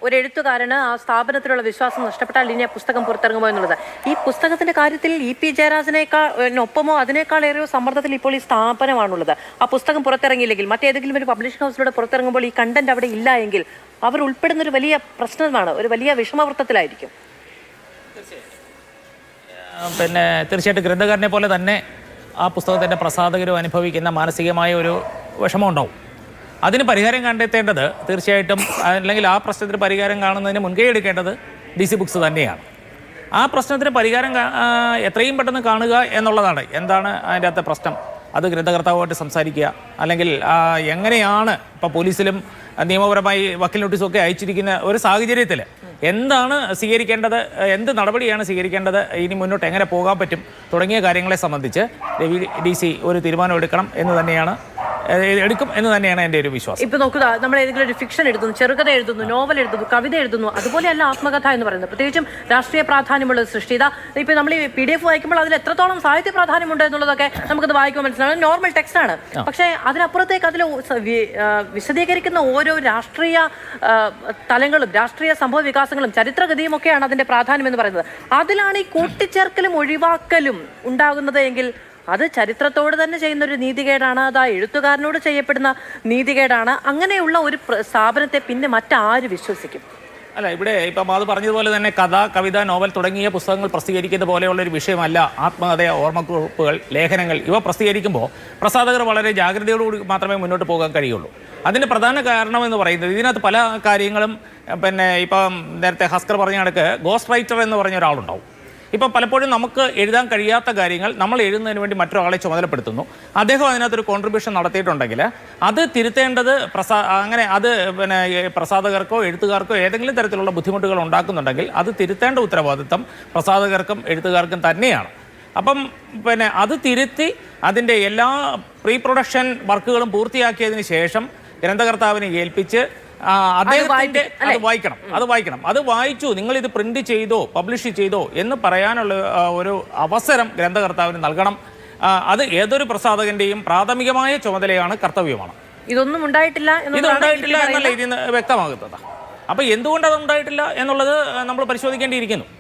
ഒരു എഴുത്തുകാരന് ആ സ്ഥാപനത്തിലുള്ള വിശ്വാസം നഷ്ടപ്പെട്ടാൽ ഇനി ആ പുസ്തകം പുറത്തിറങ്ങുമോ എന്നുള്ളത്. ഈ പുസ്തകത്തിന്റെ കാര്യത്തിൽ ഇ.പി. ജയരാജനേക്കാളൊപ്പമോ അതിനേക്കാളേറെയോ സമ്മർദ്ദത്തിൽ ഇപ്പോൾ ഈ സ്ഥാപനമാണുള്ളത്. ആ പുസ്തകം പുറത്തിറങ്ങിയില്ലെങ്കിൽ മറ്റേതെങ്കിലും ഒരു പബ്ലിഷിംഗ് ഹൗസിലൂടെ പുറത്തിറങ്ങുമ്പോൾ ഈ കണ്ടന്റ് അവിടെ ഇല്ല എങ്കിൽ അവർ ഉൾപ്പെടുന്ന ഒരു വലിയ പ്രശ്നമാണ്, ഒരു വലിയ വിഷമവൃത്തത്തിലായിരിക്കും. പിന്നെ തീർച്ചയായിട്ടും ഗ്രന്ഥകാരനെ പോലെ തന്നെ ആ പുസ്തകത്തിൻ്റെ പ്രസാധകരും അനുഭവിക്കുന്ന മാനസികമായ ഒരു വിഷമം ഉണ്ടാവും. അതിന് പരിഹാരം കണ്ടെത്തേണ്ടത് തീർച്ചയായിട്ടും, അല്ലെങ്കിൽ ആ പ്രശ്നത്തിന് പരിഹാരം കാണുന്നതിന് മുൻകൈ എടുക്കേണ്ടത് DC ബുക്സ് തന്നെയാണ്. ആ പ്രശ്നത്തിന് പരിഹാരം എത്രയും പെട്ടെന്ന് കാണുക എന്നുള്ളതാണ്. എന്താണ് അതിൻ്റെ അകത്തെ പ്രശ്നം, അത് ഗ്രന്ഥകർത്താവുമായിട്ട് സംസാരിക്കുക, അല്ലെങ്കിൽ എങ്ങനെയാണ് ഇപ്പോൾ പോലീസിലും നിയമപരമായി വക്കീൽ നോട്ടീസും ഒക്കെ അയച്ചിരിക്കുന്ന ഒരു സാഹചര്യത്തിൽ എന്താണ് സ്വീകരിക്കേണ്ടത്, എന്ത് നടപടിയാണ് സ്വീകരിക്കേണ്ടത്, ഇനി മുന്നോട്ട് എങ്ങനെ പോകാൻ പറ്റും തുടങ്ങിയ കാര്യങ്ങളെ സംബന്ധിച്ച് DC ഒരു തീരുമാനം എടുക്കും എന്ന് തന്നെയാണ് എൻ്റെ ഒരു വിശ്വാസം. ഇപ്പൊ നോക്കുക, നമ്മൾ ഏതെങ്കിലും ഒരു ഫിക്ഷൻ എഴുതുന്നു, ചെറുകഥ എഴുതുന്നു, നോവൽ എഴുതുന്നു, കവിത എഴുതുന്നു, അതുപോലെയല്ല ആത്മകഥ എന്ന് പറയുന്നത്. പ്രത്യേകിച്ചും രാഷ്ട്രീയ പ്രാധാന്യമുള്ള സൃഷ്ടി. ഇപ്പൊ നമ്മൾ ഈ PDF വായിക്കുമ്പോൾ അതിൽ എത്രത്തോളം സാഹിത്യ പ്രാധാന്യമുണ്ട് എന്നുള്ളതൊക്കെ നമുക്കത് വായിക്കുമ്പോൾ മനസ്സിലാവും. നോർമൽ ടെക്സ്റ്റ് ആണ്. പക്ഷേ അതിനപ്പുറത്തേക്ക് അതിൽ വിശദീകരിക്കുന്ന ഓരോ രാഷ്ട്രീയ തലങ്ങളും രാഷ്ട്രീയ സംഭവ വികാസങ്ങളും ചരിത്രഗതിയും ഒക്കെയാണ് അതിന്റെ പ്രാധാന്യം എന്ന് പറയുന്നത്. അതിലാണ് ഈ കൂട്ടിച്ചേർക്കലും ഒഴിവാക്കലും ഉണ്ടാകുന്നത് എങ്കിൽ അത് ചരിത്രത്തോട് തന്നെ ചെയ്യുന്ന ഒരു നീതികേടാണ്. അത് ആ എഴുത്തുകാരനോട് ചെയ്യപ്പെടുന്ന നീതികേടാണ്. അങ്ങനെയുള്ള ഒരു സ്ഥാപനത്തെ പിന്നെ മറ്റാര് വിശ്വസിക്കും? അല്ല, ഇവിടെ ഇപ്പം അത് പറഞ്ഞതുപോലെ തന്നെ കഥ, കവിത, നോവൽ തുടങ്ങിയ പുസ്തകങ്ങൾ പ്രസിദ്ധീകരിക്കുന്ന പോലെയുള്ളൊരു വിഷയമല്ല ആത്മകഥ, ഓർമ്മക്കുറിപ്പുകൾ, ലേഖനങ്ങൾ. ഇവ പ്രസിദ്ധീകരിക്കുമ്പോൾ പ്രസാധകർ വളരെ ജാഗ്രതയോടുകൂടി മാത്രമേ മുന്നോട്ട് പോകാൻ കഴിയുള്ളൂ. അതിന് പ്രധാന കാരണമെന്ന് പറയുന്നത് ഇതിനകത്ത് പല കാര്യങ്ങളും, പിന്നെ ഇപ്പം നേരത്തെ ഹസ്കർ പറഞ്ഞ കണക്ക് ഗോസ്റ്റ് റൈറ്റർ എന്ന് പറഞ്ഞ ഒരാളുണ്ടാവും. ഇപ്പം പലപ്പോഴും നമുക്ക് എഴുതാൻ കഴിയാത്ത കാര്യങ്ങൾ നമ്മൾ എഴുതുന്നതിന് വേണ്ടി മറ്റൊരാളെ ചുമതലപ്പെടുത്തുന്നു. അദ്ദേഹം അതിനകത്തൊരു കോൺട്രിബ്യൂഷൻ നടത്തിയിട്ടുണ്ടെങ്കിൽ അത് തിരുത്തേണ്ടത് അങ്ങനെ അത് പിന്നെ പ്രസാധകർക്കോ എഴുത്തുകാർക്കോ ഏതെങ്കിലും തരത്തിലുള്ള ബുദ്ധിമുട്ടുകൾ ഉണ്ടാക്കുന്നുണ്ടെങ്കിൽ അത് തിരുത്തേണ്ട ഉത്തരവാദിത്തം പ്രസാധകർക്കും എഴുത്തുകാർക്കും തന്നെയാണ്. അപ്പം പിന്നെ അത് തിരുത്തി അതിൻ്റെ എല്ലാ പ്രീ പ്രൊഡക്ഷൻ വർക്കുകളും പൂർത്തിയാക്കിയതിന് ശേഷം ഗ്രന്ഥകർത്താവിനെ ഏൽപ്പിച്ച് അദ്ദേഹത്തിൻ്റെ അത് വായിക്കണം. അത് വായിച്ചു, നിങ്ങൾ ഇത് പ്രിന്റ് ചെയ്തോ പബ്ലിഷ് ചെയ്തോ എന്ന് പറയാനുള്ള ഒരു അവസരം ഗ്രന്ഥകർത്താവിന് നൽകണം. അത് ഏതൊരു പ്രസാധകന്റെയും പ്രാഥമികമായ ചുമതലയാണ്, കർത്തവ്യമാണ്. ഇതൊന്നും ഉണ്ടായിട്ടില്ല എന്നല്ല ഇതിൽ നിന്ന് വ്യക്തമാകുന്നത്. അപ്പൊ എന്തുകൊണ്ട് അത് ഉണ്ടായിട്ടില്ല എന്നുള്ളത് നമ്മൾ പരിശോധിക്കേണ്ടിയിരിക്കുന്നു.